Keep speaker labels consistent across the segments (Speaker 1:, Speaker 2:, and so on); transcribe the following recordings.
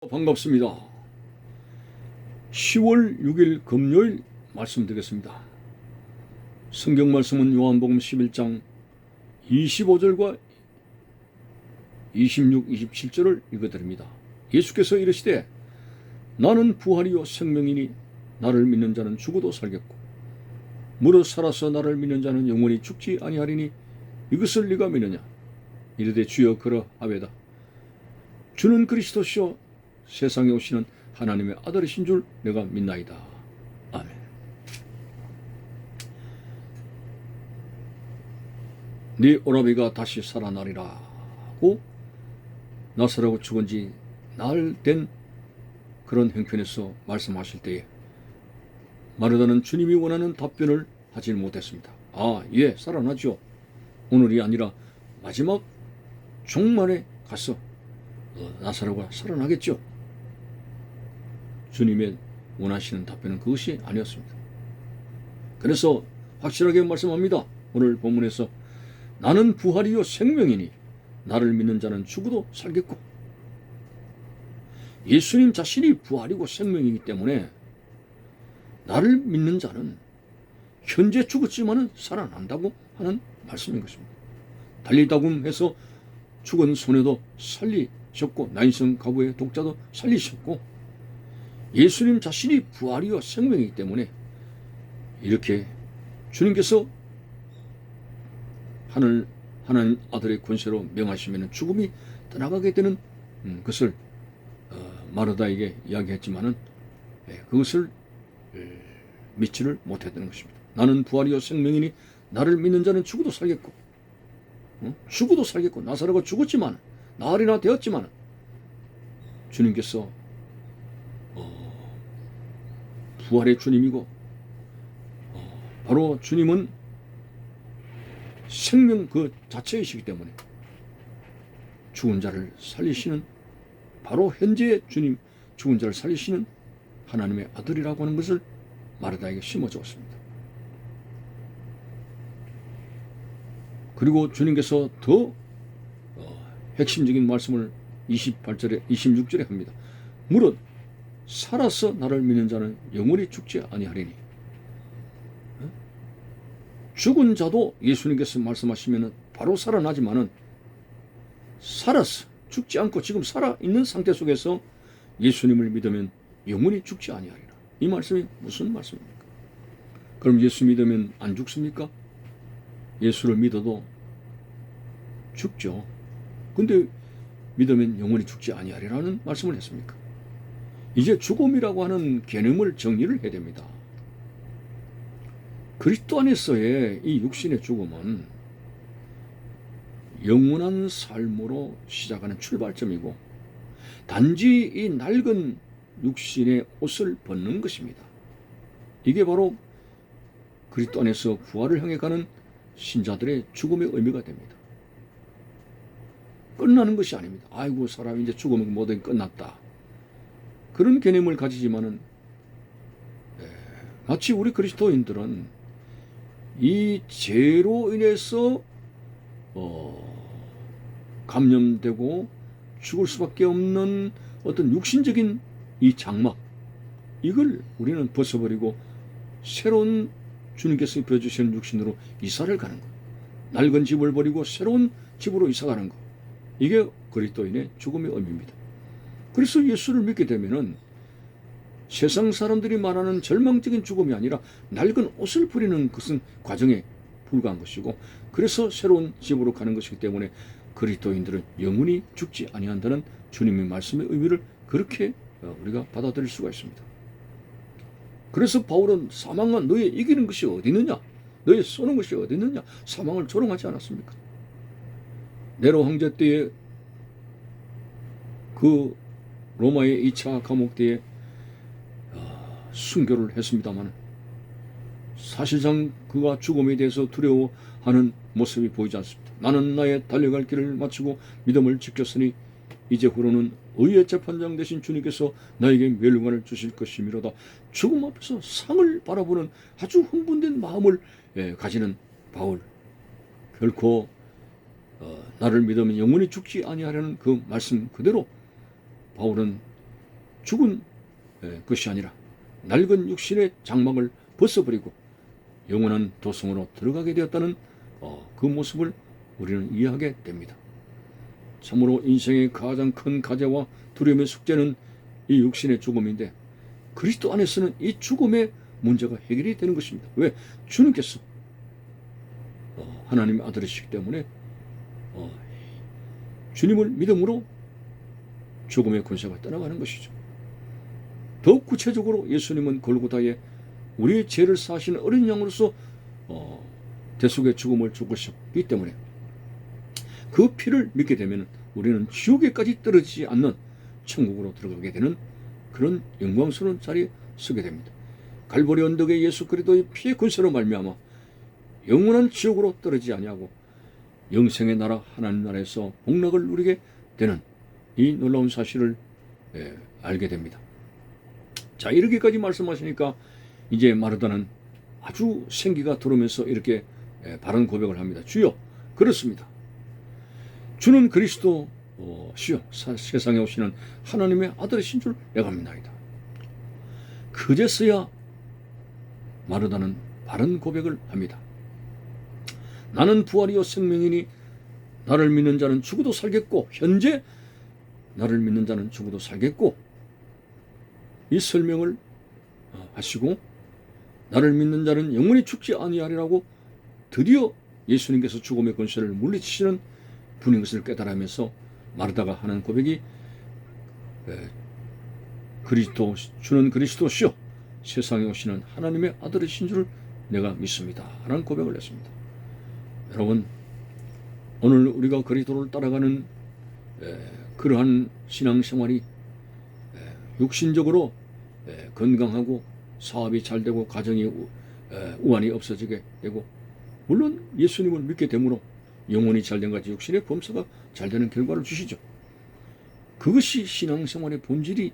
Speaker 1: 반갑습니다. 10월 6일 금요일 말씀드리겠습니다. 성경 말씀은 요한복음 11장 25절과 26, 27절을 읽어드립니다. 예수께서 이르시되 나는 부활이요 생명이니 나를 믿는 자는 죽어도 살겠고 무릇 살아서 나를 믿는 자는 영원히 죽지 아니하리니 이것을 네가 믿느냐. 이르되 주여 그러하외다. 주는 그리스도시요 세상에 오시는 하나님의 아들이신 줄 내가 믿나이다. 아멘. 네 오라비가 다시 살아나리라고 나사로가 죽은 지 나흘 된 그런 형편에서 말씀하실 때에 마르다는 주님이 원하는 답변을 하지 못했습니다. 예, 살아나죠. 오늘이 아니라 마지막 종말에 가서 나사로가 살아나겠죠. 주님의 원하시는 답변은 그것이 아니었습니다. 그래서 확실하게 말씀합니다. 오늘 본문에서 나는 부활이요 생명이니 나를 믿는 자는 죽어도 살겠고, 예수님 자신이 부활이고 생명이기 때문에 나를 믿는 자는 현재 죽었지만은 살아난다고 하는 말씀인 것입니다. 달리다굼해서 죽은 소녀도 살리셨고 나인성 가부의 독자도 살리셨고, 예수님 자신이 부활이요 생명이기 때문에 이렇게 주님께서 하나님 아들의 권세로 명하시면 죽음이 떠나가게 되는 것을 마르다에게 이야기했지만은 그것을 믿지를 못했던 것입니다. 나는 부활이요 생명이니 나를 믿는 자는 죽어도 살겠고, 죽어도 살겠고, 나사로가 죽었지만 나흘이나 되었지만 주님께서 부활의 주님이고, 바로 주님은 생명 그 자체이시기 때문에 죽은 자를 살리시는, 바로 현재의 주님, 죽은 자를 살리시는 하나님의 아들이라고 하는 것을 마르다에게 심어주었습니다. 그리고 주님께서 더 핵심적인 말씀을 28절에 26절에 합니다. 무릇 살아서 나를 믿는 자는 영원히 죽지 아니하리니. 죽은 자도 예수님께서 말씀하시면 바로 살아나지만은 살아서 죽지 않고 지금 살아있는 상태 속에서 예수님을 믿으면 영원히 죽지 아니하리라. 이 말씀이 무슨 말씀입니까? 그럼 예수 믿으면 안 죽습니까? 예수를 믿어도 죽죠. 근데 믿으면 영원히 죽지 아니하리라는 말씀을 했습니까? 이제 죽음이라고 하는 개념을 정리를 해야 됩니다. 그리스도 안에서의 이 육신의 죽음은 영원한 삶으로 시작하는 출발점이고, 단지 이 낡은 육신의 옷을 벗는 것입니다. 이게 바로 그리스도 안에서 부활을 향해 가는 신자들의 죽음의 의미가 됩니다. 끝나는 것이 아닙니다. 아이고, 사람이 이제 죽으면 모든 끝났다. 그런 개념을 가지지만은 마치 우리 그리스도인들은 이 죄로 인해서 감염되고 죽을 수밖에 없는 어떤 육신적인 이 장막, 이걸 우리는 벗어버리고 새로운 주님께서 입혀주시는 육신으로 이사를 가는 것, 낡은 집을 버리고 새로운 집으로 이사가는 것, 이게 그리스도인의 죽음의 의미입니다. 그래서 예수를 믿게 되면은 세상 사람들이 말하는 절망적인 죽음이 아니라 낡은 옷을 버리는 것은 과정에 불과한 것이고, 그래서 새로운 집으로 가는 것이기 때문에 그리스도인들은 영원히 죽지 아니한다는 주님의 말씀의 의미를 그렇게 우리가 받아들일 수가 있습니다. 그래서 바울은 사망아 너의 이기는 것이 어디 있느냐, 너의 쏘는 것이 어디 있느냐, 사망을 조롱하지 않았습니까? 네로 황제 때에 그 로마의 2차 감옥 때에 순교를 했습니다만 사실상 그가 죽음에 대해서 두려워하는 모습이 보이지 않습니다. 나는 나의 달려갈 길을 마치고 믿음을 지켰으니 이제후로는 의의 재판장 되신 주님께서 나에게 멸류관을 주실 것이미로다. 죽음 앞에서 상을 바라보는 아주 흥분된 마음을 가지는 바울, 결코 나를 믿으면 영원히 죽지 아니하려는 그 말씀 그대로 바울은 죽은 것이 아니라 낡은 육신의 장막을 벗어버리고 영원한 도성으로 들어가게 되었다는 그 모습을 우리는 이해하게 됩니다. 참으로 인생의 가장 큰 가제와 두려움의 숙제는 이 육신의 죽음인데, 그리스도 안에서는 이 죽음의 문제가 해결이 되는 것입니다. 왜? 주님께서 하나님의 아들이시기 때문에 주님을 믿음으로 죽음의 권세가 떠나가는 것이죠. 더욱 구체적으로 예수님은 골고다에 우리의 죄를 사하시는 어린 양으로서 대속의 죽음을 죽으셨기 때문에 그 피를 믿게 되면 우리는 지옥에까지 떨어지지 않는 천국으로 들어가게 되는 그런 영광스러운 자리에 서게 됩니다. 갈보리 언덕에 예수 그리스도의 피의 권세로 말미암아 영원한 지옥으로 떨어지지 아니하고 영생의 나라 하나님 나라에서 복락을 누리게 되는 이 놀라운 사실을 알게 됩니다. 자, 이렇게까지 말씀하시니까 이제 마르다는 아주 생기가 들어오면서 이렇게 바른 고백을 합니다. 주여, 그렇습니다. 주는 그리스도 시요 세상에 오시는 하나님의 아들이신 줄 내가 믿나이다. 그제서야 마르다는 바른 고백을 합니다. 나는 부활이요 생명이니 나를 믿는 자는 죽어도 살겠고, 현재 나를 믿는 자는 죽어도 살겠고, 이 설명을 하시고 나를 믿는 자는 영원히 죽지 아니하리라고 드디어 예수님께서 죽음의 권세를 물리치시는 분인 것을 깨달으면서 마르다가 하는 고백이 주는 그리스도시요 세상에 오시는 하나님의 아들이신 줄 내가 믿습니다 라는 고백을 했습니다. 여러분, 오늘 우리가 그리스도를 따라가는 그러한 신앙생활이 육신적으로 건강하고 사업이 잘 되고 가정이 우환이 없어지게 되고, 물론 예수님을 믿게 되므로 영혼이 잘된 같이 육신의 범사가 잘 되는 결과를 주시죠. 그것이 신앙생활의 본질이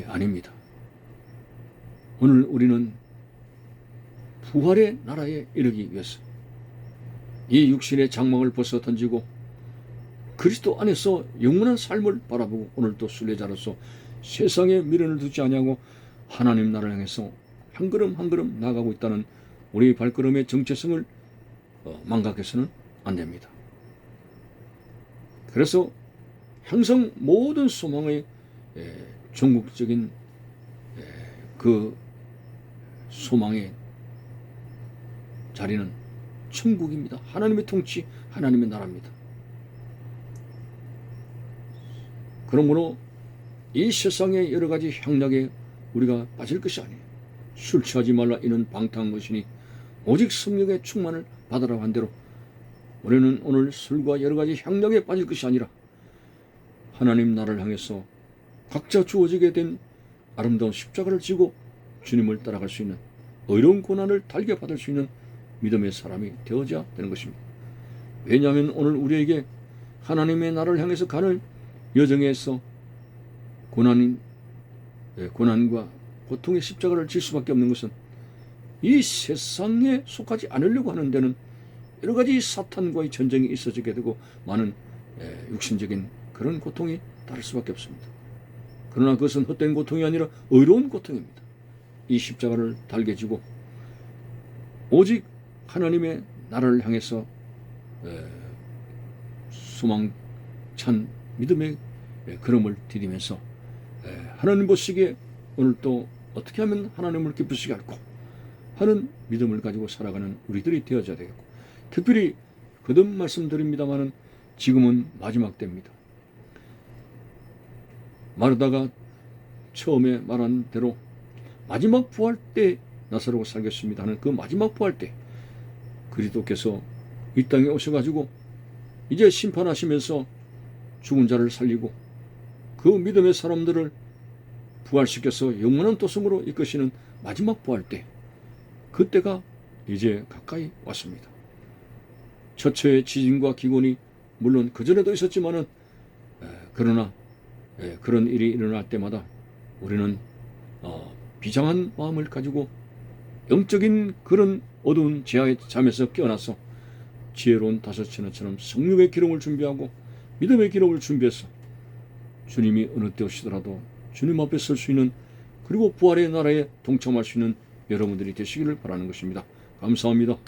Speaker 1: 아닙니다. 오늘 우리는 부활의 나라에 이르기 위해서 이 육신의 장막을 벗어 던지고 그리스도 안에서 영원한 삶을 바라보고 오늘도 순례자로서 세상에 미련을 두지 아니하고 하나님 나라를 향해서 한 걸음 한 걸음 나아가고 있다는 우리의 발걸음의 정체성을 망각해서는 안 됩니다. 그래서 항상 모든 소망의 종국적인 그 소망의 자리는 천국입니다. 하나님의 통치, 하나님의 나라입니다. 그러므로 이 세상의 여러 가지 향락에 우리가 빠질 것이 아니에요. 술 취하지 말라 이는 방탕한 것이니 오직 성령의 충만을 받으라 한 대로 우리는 오늘 술과 여러 가지 향락에 빠질 것이 아니라 하나님 나라를 향해서 각자 주어지게 된 아름다운 십자가를 지고 주님을 따라갈 수 있는 의로운 고난을 달게 받을 수 있는 믿음의 사람이 되어져야 되는 것입니다. 왜냐하면 오늘 우리에게 하나님의 나라를 향해서 가는 여정에서 고난과 고통의 십자가를 질 수밖에 없는 것은 이 세상에 속하지 않으려고 하는 데는 여러 가지 사탄과의 전쟁이 있어지게 되고 많은 육신적인 그런 고통이 따를 수밖에 없습니다. 그러나 그것은 헛된 고통이 아니라 의로운 고통입니다. 이 십자가를 달게 지고 오직 하나님의 나라를 향해서 소망찬 믿음의 걸음을 디디면서 하나님 보시기에 오늘 또 어떻게 하면 하나님을 기쁘시게 할까 하는 믿음을 가지고 살아가는 우리들이 되어져야 되겠고, 특별히 거듭 말씀드립니다마는 지금은 마지막 때입니다. 마르다가 처음에 말한 대로 마지막 부활 때 나사로가 살겠습니다 하는 그 마지막 부활 때 그리스도께서 이 땅에 오셔가지고 이제 심판하시면서 죽은 자를 살리고 그 믿음의 사람들을 부활시켜서 영원한 도성으로 이끄시는 마지막 부활 때, 그때가 이제 가까이 왔습니다. 처처의 지진과 기곤이 물론 그전에도 있었지만은 그러나 그런 일이 일어날 때마다 우리는 비장한 마음을 가지고 영적인 그런 어두운 지하의 잠에서 깨어나서 지혜로운 다섯처녀처럼 성령의 기름을 준비하고 믿음의 기름을 준비해서 주님이 어느 때 오시더라도 주님 앞에 설 수 있는, 그리고 부활의 나라에 동참할 수 있는 여러분들이 되시기를 바라는 것입니다. 감사합니다.